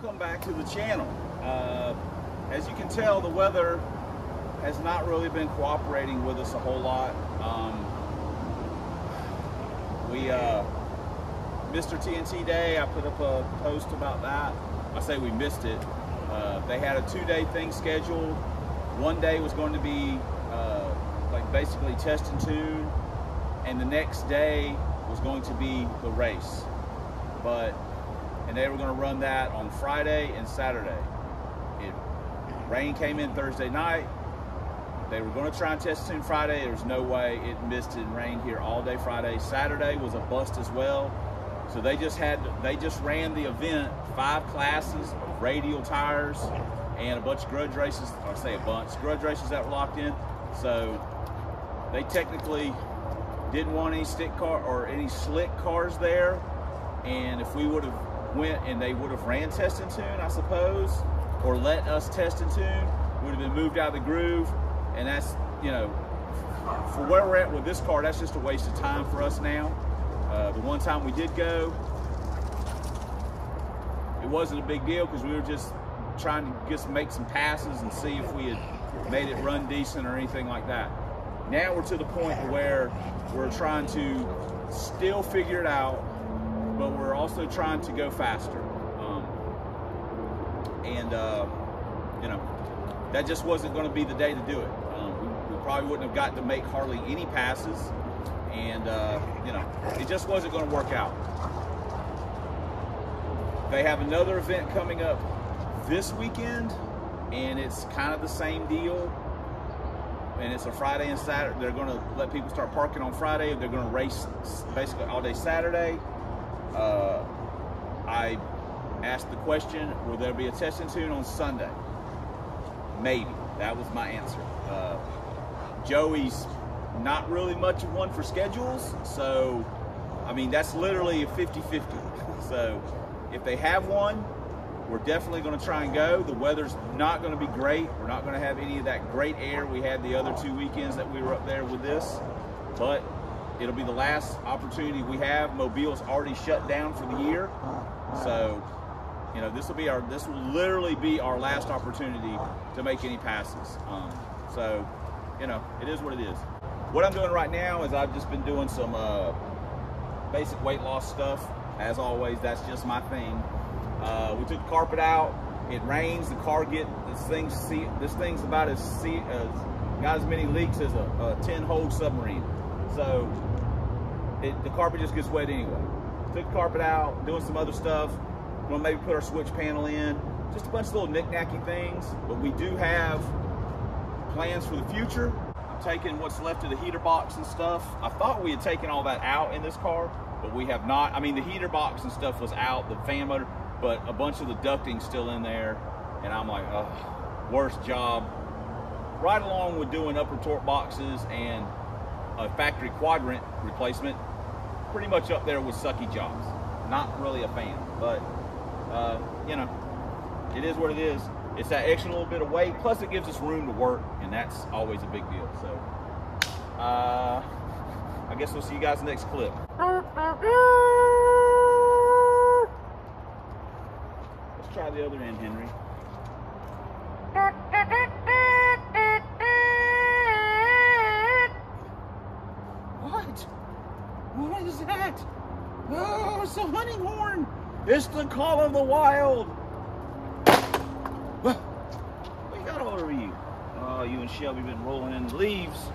Welcome back to the channel. As you can tell, the weather has not really been cooperating with us a whole lot. Mr. TNT Day, I put up a post about that. I say we missed it. They had a 2-day thing scheduled. One day was going to be like basically test and tune, and the next day was going to be the race. And they were going to run that on Friday and Saturday. Rain came in Thursday night. They were going to try and test tune Friday. There was no way. It missed and rained here all day Friday. Saturday was a bust as well. So they just ran the event, 5 classes of radial tires and a bunch of grudge races. I say a bunch, grudge races that were locked in. So they technically didn't want any stick car or any slick cars there. And if we would have went and they would have ran test and tune, I suppose, or let us test and tune, would have been moved out of the groove. And that's, you know, for where we're at with this car, that's just a waste of time for us now. The one time we did go, it wasn't a big deal because we were just trying to just make some passes and see if we had made it run decent or anything like that. Now we're to the point where we're trying to still figure it out, but we're also trying to go faster. You know, that just wasn't going to be the day to do it. We probably wouldn't have gotten to make hardly any passes, and you know, it just wasn't going to work out. They have another event coming up this weekend, and it's kind of the same deal. And it's a Friday and Saturday. They're going to let people start parking on Friday. They're going to race basically all day Saturday. I asked the question, will there be a test and tune on Sunday? Maybe. That was my answer. Joey's not really much of one for schedules, so I mean, that's literally a 50-50. So if they have one, we're definitely going to try and go. The weather's not going to be great. We're not going to have any of that great air we had the other 2 weekends that we were up there with this, but it'll be the last opportunity we have. Mobile's already shut down for the year, so you know, this will literally be our last opportunity to make any passes. So you know, it is what it is. What I'm doing right now is I've just been doing some basic weight loss stuff. As always, that's just my thing. We took the carpet out. It rains. The car this thing's about got as many leaks as a 10-hole submarine. So the carpet just gets wet anyway. Took the carpet out, doing some other stuff. We're gonna maybe put our switch panel in. Just a bunch of little knick-knacky things. But we do have plans for the future. I'm taking what's left of the heater box and stuff. I thought we had taken all that out in this car, but we have not. I mean, the heater box and stuff was out, the fan motor, but a bunch of the ducting's still in there. And I'm like, oh, worst job. Right along with doing upper torque boxes and a factory quadrant replacement, pretty much up there with sucky jobs. Not really a fan, but you know, it is what it is. It's that extra little bit of weight, plus it gives us room to work, and that's always a big deal. So I guess we'll see you guys next clip. Let's try the other end, Henry. What is that? Oh, it's a hunting horn. It's the call of the wild. What got all over you? Oh, you and Shelby been rolling in the leaves.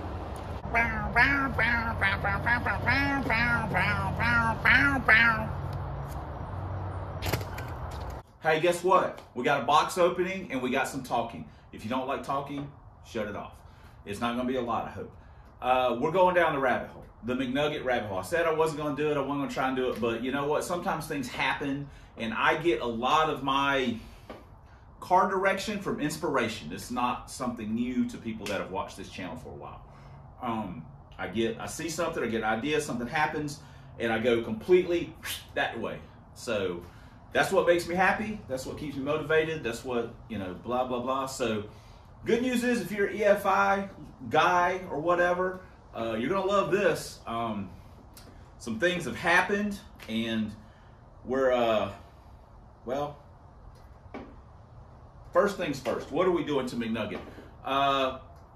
Hey, guess what? We got a box opening and we got some talking. If you don't like talking, shut it off. It's not going to be a lot, I hope. We're going down the rabbit hole. The McNugget rabbit hole. I said I wasn't going to do it. I wasn't going to try and do it. But you know what? Sometimes things happen, and I get a lot of my car direction from inspiration. It's not something new to people that have watched this channel for a while. I see something, I get an idea, something happens, and I go completely that way. So that's what makes me happy. That's what keeps me motivated. That's what, you know, blah, blah, blah. So good news is if you're an EFI guy or whatever, you're going to love this. Some things have happened, and we're, well, first things first. What are we doing to McNugget?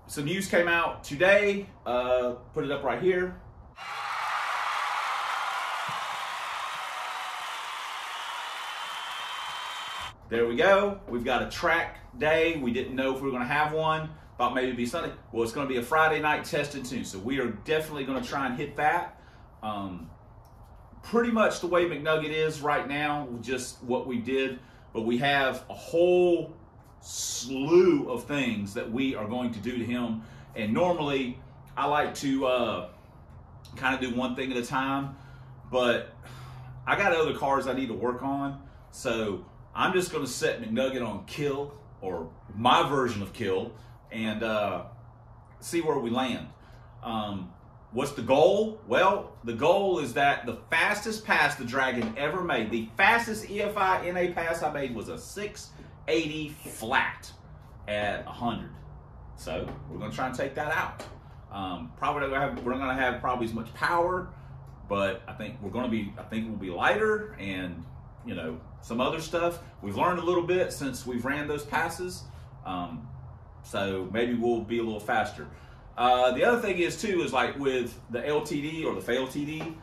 Some news came out today. Put it up right here. There we go. We've got a track day. We didn't know if we were going to have one. Thought maybe it'd be Sunday. Well, it's going to be a Friday night test and tune. So we are definitely going to try and hit that. Pretty much the way McNugget is right now, just what we did. But we have a whole slew of things that we are going to do to him. And normally, I like to kind of do one thing at a time. But I got other cars I need to work on. So I'm just going to set McNugget on kill, or my version of kill, and see where we land. What's the goal? Well, the goal is that the fastest pass the Dragon ever made, the fastest EFI NA pass I made was a 680 flat at 100. So we're going to try and take that out. Probably we're not going to have probably as much power, but I think we'll be lighter, and you know, some other stuff. We've learned a little bit since we've ran those passes, so maybe we'll be a little faster. The other thing is too, is like with the LTD or the fail TD,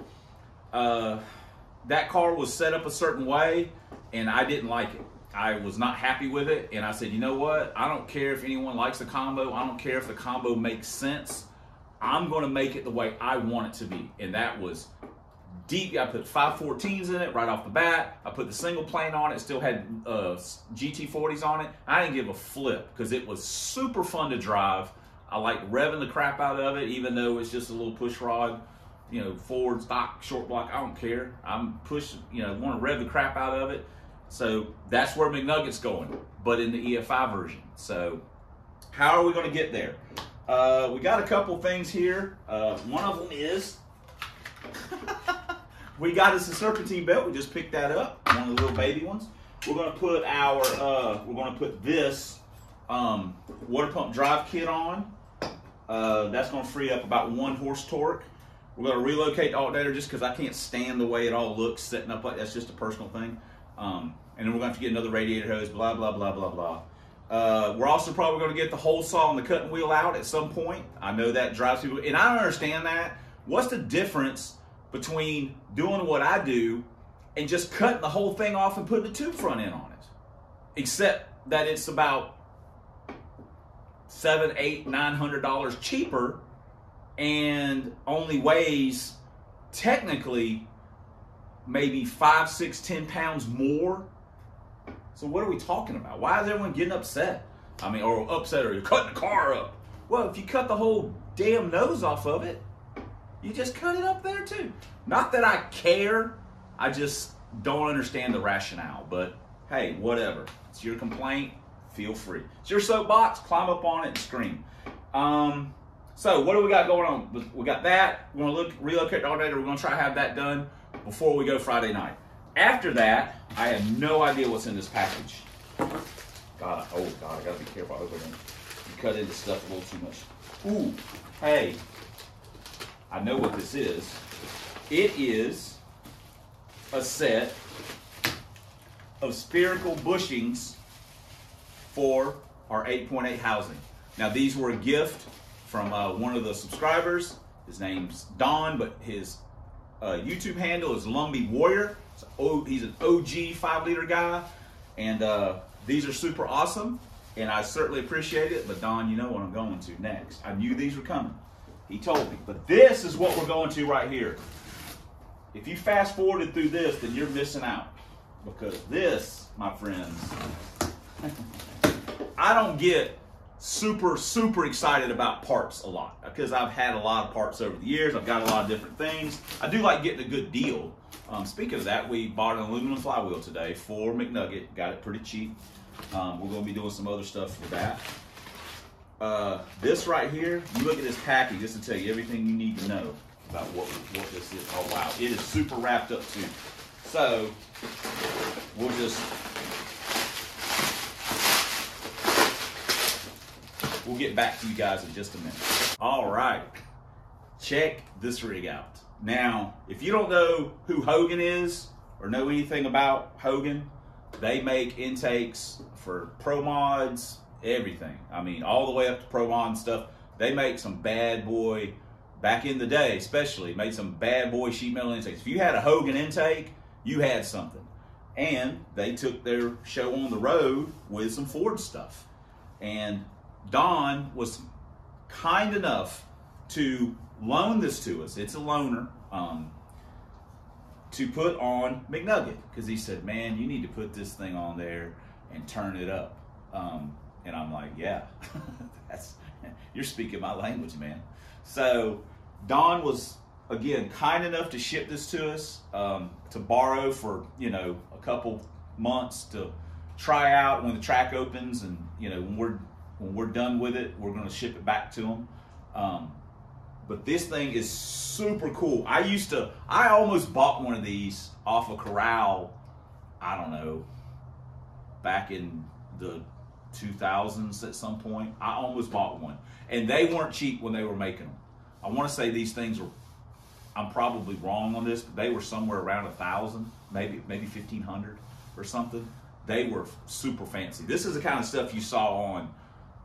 that car was set up a certain way and I didn't like it. I was not happy with it, and I said, you know what, I don't care if anyone likes the combo, I don't care if the combo makes sense, I'm going to make it the way I want it to be. And that was deep. I put 514s in it right off the bat. I put the single plane on it, still had GT40s on it. I didn't give a flip because it was super fun to drive. I like revving the crap out of it, even though it's just a little push rod, you know, forward, stock, short block. I don't care. I'm pushing, you know, want to rev the crap out of it. So that's where McNugget's going, but in the EFI version. So how are we going to get there? We got a couple things here. One of them is we got us a serpentine belt. We just picked that up, one of the little baby ones. We're going to put this water pump drive kit on. That's going to free up about 1 horse torque. We're going to relocate the alternator just because I can't stand the way it all looks setting up like that's just a personal thing. And then we're going to have to get another radiator hose, blah, blah, blah, blah, blah. We're also probably going to get the hole saw and the cutting wheel out at some point. I know that drives people, and I don't understand that. What's the difference between doing what I do and just cutting the whole thing off and putting the tube front end on it? Except that it's about $700, $800, $900 cheaper and only weighs technically maybe 5, 6, 10 pounds more. So what are we talking about? Why is everyone getting upset? I mean, or upset, or you're cutting the car up. Well, if you cut the whole damn nose off of it, you just cut it up there too. Not that I care, I just don't understand the rationale. But hey, whatever. It's your complaint, feel free. It's your soapbox, climb up on it and scream. So what do we got going on? We got that. We're gonna relocate the alternator. We're gonna try to have that done before we go Friday night. After that, I have no idea what's in this package. God, oh God, I gotta be careful opening it. You cut into stuff a little too much. Ooh, hey, I know what this is. It is a set of spherical bushings for our 8.8 housing. Now these were a gift from one of the subscribers. His name's Don, but his YouTube handle is Lumbee Warrior. So, he's an OG 5-liter guy, and these are super awesome, and I certainly appreciate it. But Don, you know what I'm going to next. I knew these were coming. He told me. But this is what we're going to right here. If you fast forwarded through this, then you're missing out, because this, my friends, I don't get super excited about parts a lot, because I've had a lot of parts over the years. I've got a lot of different things. I do like getting a good deal. Speaking of that, we bought an aluminum flywheel today for McNugget. Got it pretty cheap. We're going to be doing some other stuff with that. This right here, you look at this package, just to tell you everything you need to know about what this is. Oh wow, it is super wrapped up too. So we'll get back to you guys in just a minute. All right, check this rig out. Now, if you don't know who Hogan is or know anything about Hogan, They make intakes for Pro Mods, everything. I mean, all the way up to Pro Mod stuff. They make some bad boy, back in the day especially, made some bad boy sheet metal intakes. If you had a Hogan intake, you had something. And they took their show on the road with some Ford stuff. And Don was kind enough to loan this to us. It's a loaner. To put on McNugget, because he said, man, you need to put this thing on there and turn it up. And I'm like, yeah, you're speaking my language, man. So Don was, again, kind enough to ship this to us, to borrow for, a couple months to try out when the track opens, and when we're done with it, we're going to ship it back to him. But this thing is super cool. I almost bought one of these off a Corral, I don't know, back in the 2000s at some point. I almost bought one. And they weren't cheap when they were making them. I want to say these things were, I'm probably wrong on this, but they were somewhere around 1,000, maybe 1,500 or something. They were super fancy. This is the kind of stuff you saw on,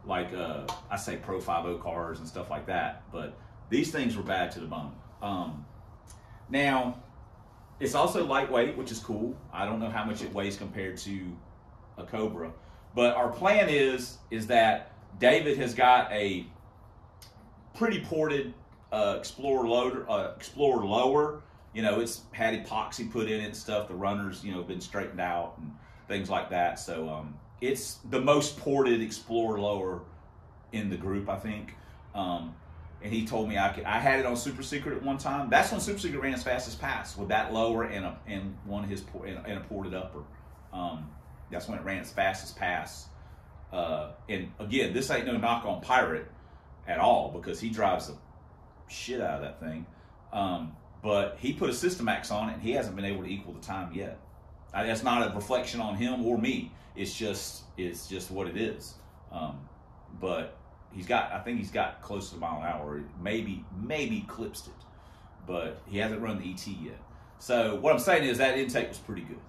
like, I say Pro 5.0 cars and stuff like that, but these things were bad to the bone. Now, it's also lightweight, which is cool. I don't know how much it weighs compared to a Cobra. But our plan is that David has got a pretty ported Explorer lower. It's had epoxy put in it and stuff. The runners, been straightened out and things like that. So it's the most ported Explorer lower in the group, I think. And he told me I had it on Super Secret at one time. That's when Super Secret ran as fast as Pass, with that lower and a ported upper. That's when it ran as fast as Pass. And again, this ain't no knock on Pirate at all, because he drives the shit out of that thing. But he put a Systemax on it, and he hasn't been able to equal the time yet. That's not a reflection on him or me. It's just what it is. But I think he's got close to a mile an hour. Maybe clipsed it, but he hasn't run the ET yet. So what I'm saying is that intake was pretty good.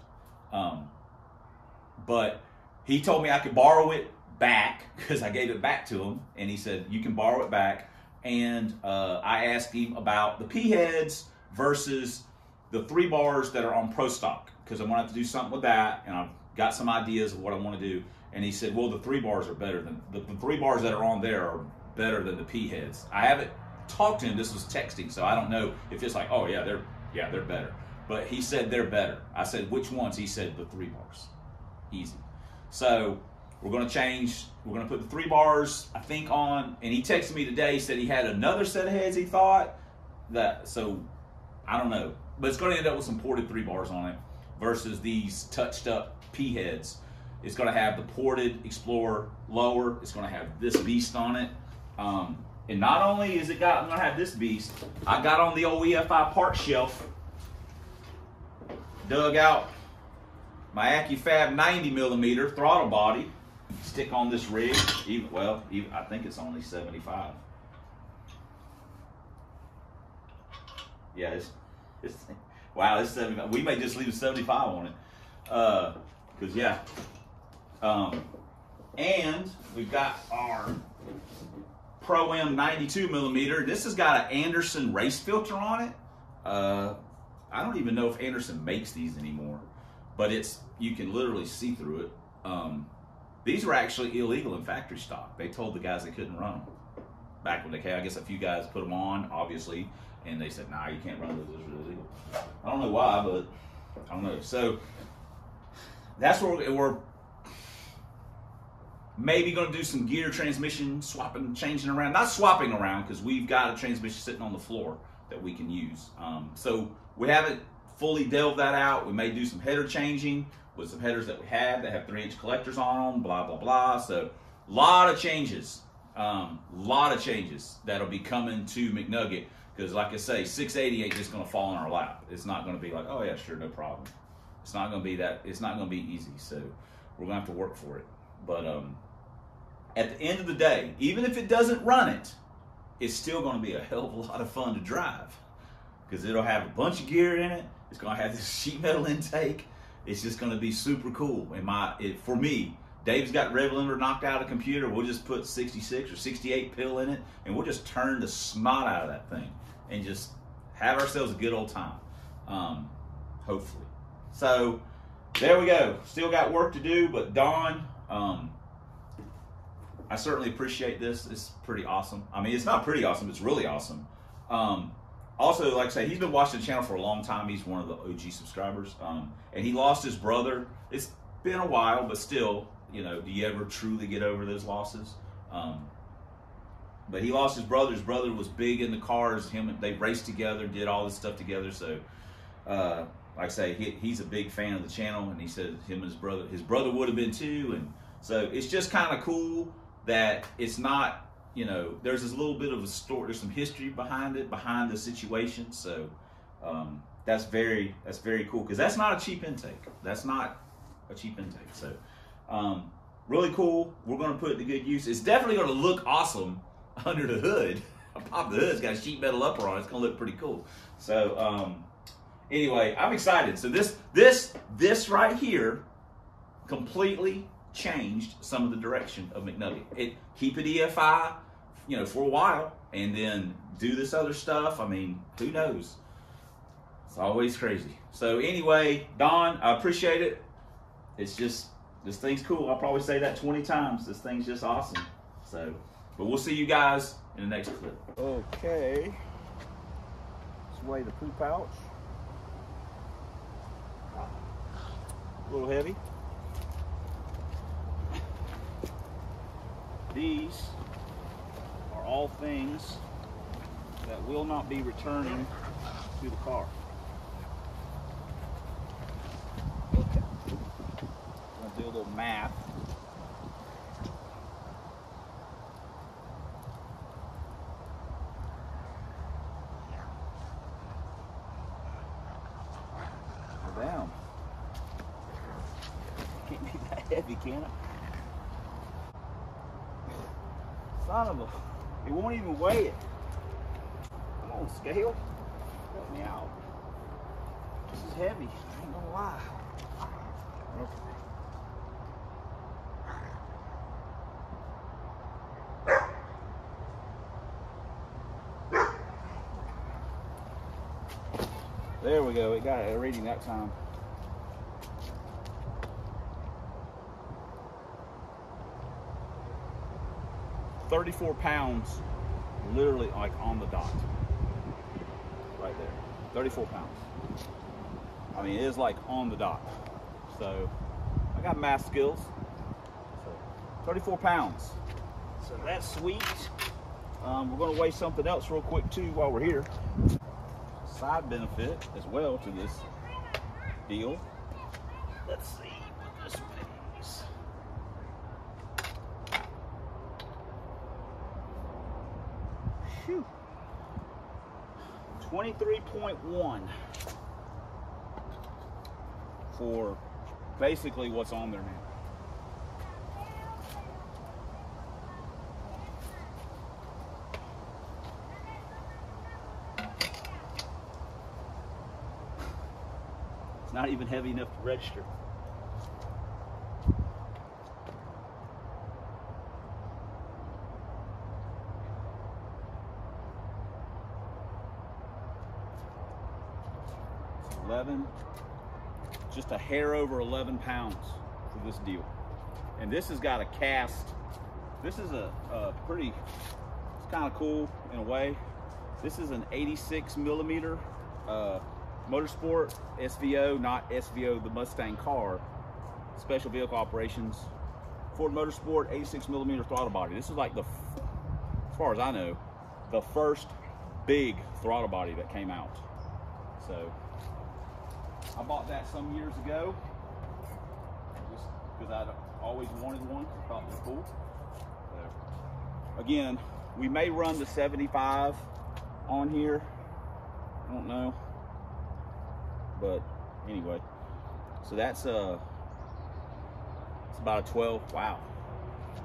But he told me I could borrow it back, because I gave it back to him, and he said, you can borrow it back. And I asked him about the P-heads versus the 3 bars that are on Pro Stock, because I'm going to have to do something with that, and I've got some ideas of what I want to do. And he said, well, the 3 bars are better than the 3 bars that are on there are better than the P-heads. I haven't talked to him. This was texting, so I don't know if it's like, oh yeah, they're better. But he said they're better. I said, which ones? He said the 3 bars. Easy. So we're going to change. We're going to put the 3 bars, I think, on. And he texted me today. He said he had another set of heads he thought. So I don't know. But it's going to end up with some ported 3 bars on it versus these touched up P-heads. It's going to have the ported Explorer lower. It's going to have this beast on it. And not only is I'm going to have this beast, I got on the old EFI parts shelf, dug out my AccuFab 90mm throttle body, stick on this rig. I think it's only 75. Yeah, wow, it's 75. We may just leave a 75 on it. Because, yeah. And we've got our Pro M 92mm. This has got an Anderson race filter on it. I don't even know if Anderson makes these anymore, but you can literally see through it. These were actually illegal in factory stock. They told the guys they couldn't run them back when they came. I guess a few guys put them on, obviously, and they said, nah, you can't run those. Those are illegal. I don't know why, but I don't know. So that's where we're maybe going to do some gear transmission swapping, changing around. Not swapping around, because we've got a transmission sitting on the floor that we can use. So we haven't fully delved that out. We may do some header changing with some headers that we have that have 3-inch collectors on them, blah, blah, blah. So a lot of changes. That'll be coming to McNugget, because like I say, 680 ain't just going to fall in our lap. It's not going to be like, oh yeah, sure, no problem. It's not going to be that. It's not going to be easy. So we're going to have to work for it. But at the end of the day, even if it doesn't run it, it's still going to be a hell of a lot of fun to drive, because it'll have a bunch of gear in it. It's going to have this sheet metal intake. it's just going to be super cool. For me, Dave's got Revelator knocked out of the computer. We'll just put 66 or 68 pill in it, and we'll just turn the snot out of that thing and just have ourselves a good old time, hopefully. So there we go. Still got work to do, but Don, I certainly appreciate this. It's pretty awesome. I mean, it's not pretty awesome. It's really awesome. Also, like I say, he's been watching the channel for a long time. He's one of the OG subscribers. And he lost his brother. It's been a while, but still, you know, do you ever truly get over those losses? But he lost his brother. His brother was big in the cars. They raced together, did all this stuff together. So, like I say, he's a big fan of the channel, and he said him and his brother would have been too. And so it's just kind of cool that it's not, you know, there's this little bit of a story, there's some history behind it, behind the situation. So that's very cool, because that's not a cheap intake. That's not a cheap intake. So really cool. We're going to put it to good use. It's definitely going to look awesome under the hood. I popped the hood. It's got a sheet metal upper on it. It's going to look pretty cool. So anyway, I'm excited. So this right here completely changed some of the direction of McNugget. Keep it EFI, you know, for a while, and then do this other stuff. I mean, who knows? It's always crazy. So anyway, Don, I appreciate it. It's just, this thing's cool. I'll probably say that 20 times. This thing's just awesome. So, but we'll see you guys in the next clip. Okay. Let's weigh the poo pouch. A little heavy. These are all things that will not be returning to the car. Okay. I'm going to do a little math. Go down. Can't be that heavy, can it? Son of a, it won't even weigh it. Come on, scale. Help me out. This is heavy. I ain't gonna lie. Okay. There we go. It got a reading that time. $34 pounds, literally like on the dot, right there. 34 pounds. I mean, it is like on the dot. So I got math skills. So 34 pounds. So that's sweet. We're going to weigh something else real quick too while we're here. Side benefit as well to this deal. Let's see what this weighs. 23.1 for basically what's on there now. It's not even heavy enough to register. Just a hair over 11 pounds for this deal. And this has got a cast. This is a pretty, it's kind of cool in a way. This is an 86 millimeter Motorsport SVO, not SVO the Mustang car, Special Vehicle Operations, Ford Motorsport 86 millimeter throttle body. This is like the, as far as I know, the first big throttle body that came out. So I bought that some years ago just because I'd always wanted one. I thought it was cool. So, again, we may run the 75 on here. I don't know. But anyway, so that's it's about a 12. Wow.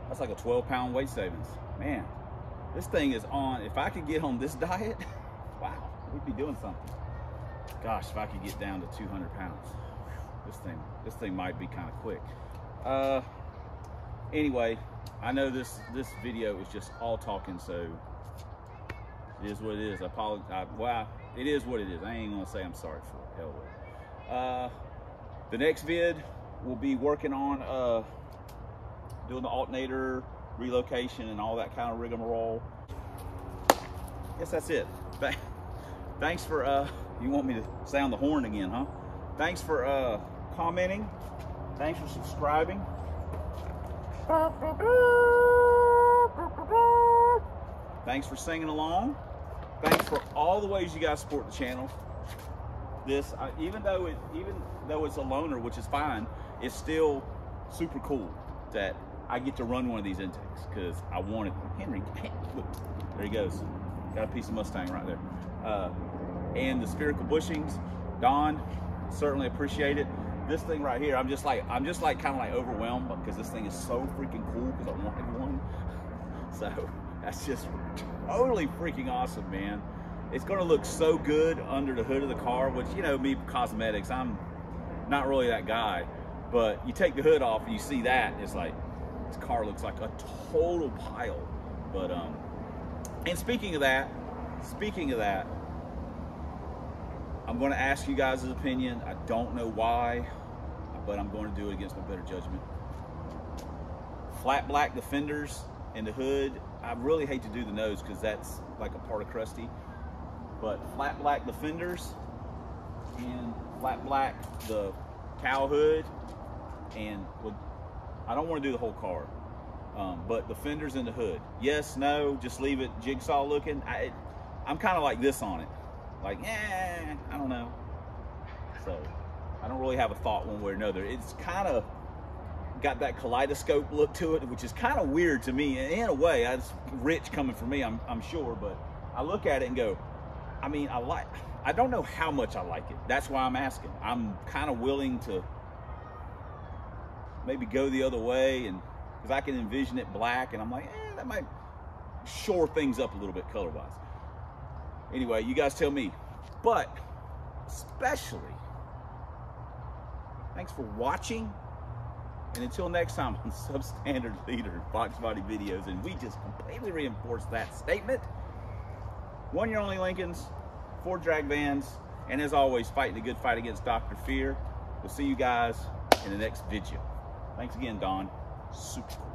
That's like a 12-pound weight savings. Man, this thing is on. If I could get on this diet, wow, we'd be doing something. Gosh, if I could get down to 200 pounds. This thing might be kind of quick. Anyway, I know this video is just all talking, so it is what it is. I apologize. Well, it is what it is. I ain't gonna say I'm sorry for it. Hell with it. The next vid we'll be working on doing the alternator relocation and all that kind of rigmarole. Guess that's it. Thanks for you want me to sound the horn again, huh? Thanks for commenting. Thanks for subscribing. Thanks for singing along. Thanks for all the ways you guys support the channel. This, even though it's a loaner, which is fine, it's still super cool that I get to run one of these intakes because I wanted. Henry, look, there he goes. Got a piece of Mustang right there. And the spherical bushings, Don, certainly appreciate it. This thing right here, I'm just like kind of like overwhelmed because this thing is so freaking cool because I wanted one. So that's just totally freaking awesome, man. It's gonna look so good under the hood of the car, which, you know, me, cosmetics, I'm not really that guy, but you take the hood off and you see that, and it's like, this car looks like a total pile. But and speaking of that, I'm going to ask you guys' opinion. I don't know why, but I'm going to do it against my better judgment. Flat black, the fenders and the hood. I really hate to do the nose because that's like a part of crusty. But flat black, the fenders, and flat black, the cowl hood. And I don't want to do the whole car, but the fenders and the hood. Yes, no, just leave it jigsaw looking. I'm kind of like this on it. Like, I don't know. So I don't really have a thought one way or another. It's kind of got that kaleidoscope look to it, which is kind of weird to me. In a way, it's rich coming from me, I'm sure. But I look at it and go, I mean, I don't know how much I like it. That's why I'm asking. I'm kind of willing to maybe go the other way, and because I can envision it black, and I'm like, that might shore things up a little bit color-wise. Anyway, you guys tell me. But especially, thanks for watching. And until next time on Substandard Leader and Fox Body Videos, and we just completely reinforce that statement. 1 year only Lincolns, 4 drag vans, and as always, fighting a good fight against Dr. Fear. We'll see you guys in the next video. Thanks again, Don. Super cool.